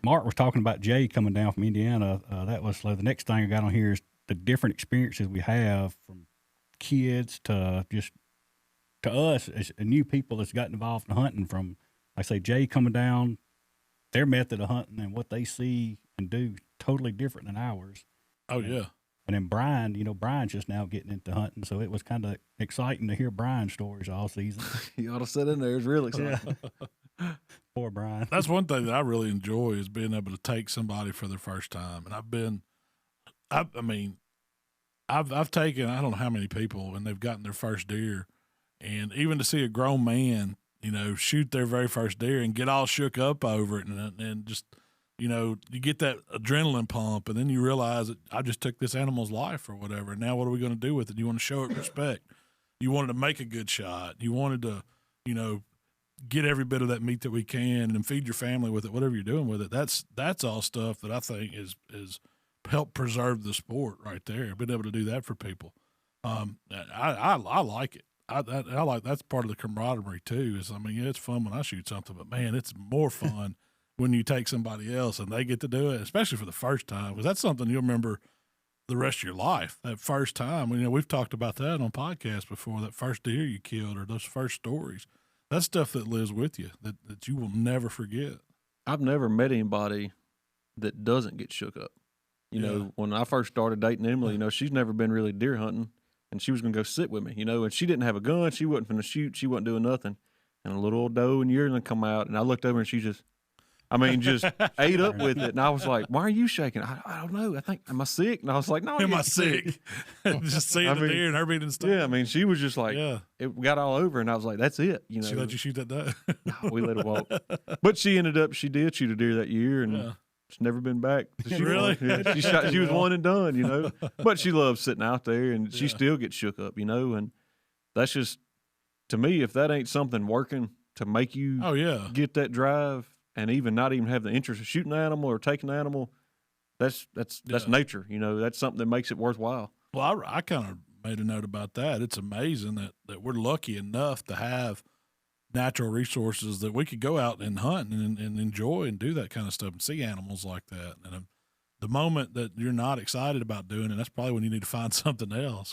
Mark was talking about Jay coming down from Indiana. That was the next thing I got on here is the different experiences we have from kids to just to us as new people that's gotten involved in hunting. From, like I say, Jay coming down, their method of hunting and what they see and do totally different than ours. Oh, yeah. And then Brian, Brian's just now getting into hunting, so it was kind of exciting to hear Brian's stories all season. You ought to sit in there. It's really exciting. Yeah. Poor Brian. That's one thing that I really enjoy is being able to take somebody for their first time. And I've taken, I don't know how many people when they've gotten their first deer, and even to see a grown man, shoot their very first deer and get all shook up over it and just, you get that adrenaline pump, and then you realize that I just took this animal's life or whatever. Now what are we going to do with it? You want to show it respect. You wanted to make a good shot. You wanted to, get every bit of that meat that we can and feed your family with it, whatever you're doing with it. That's all stuff that I think is help preserve the sport right there. Being able to do that for people. I like it. I like, that's part of the camaraderie too. It's fun when I shoot something, but man, it's more fun when you take somebody else and they get to do it, especially for the first time, because that's something you'll remember the rest of your life. That first time, we've talked about that on podcasts before, that first deer you killed or those first stories. That's stuff that lives with you that you will never forget. I've never met anybody that doesn't get shook up. When I first started dating Emily, she's never been really deer hunting, and she was going to go sit with me, and she didn't have a gun. She wasn't going to shoot. She wasn't doing nothing. And a little old doe and yearling come out, and I looked over and she just ate up with it. And I was like, why are you shaking? I don't know. I think, am I sick? And I was like, no. Am I sick? Just seeing the deer and her being in stuff. Yeah, she was just like, it got all over, and I was like, that's it. She let you shoot that doe? No, we let it walk. But she did shoot a deer that year, and she's never been back. Really? She was one and done, But she loves sitting out there, and she still gets shook up, and that's just, to me, if that ain't something working to make you get that drive, and not even have the interest of shooting an animal or taking an animal, that's nature. That's something that makes it worthwhile. Well, I kind of made a note about that. It's amazing that we're lucky enough to have natural resources that we could go out and hunt and enjoy and do that kind of stuff and see animals like that. And the moment that you're not excited about doing it, that's probably when you need to find something else.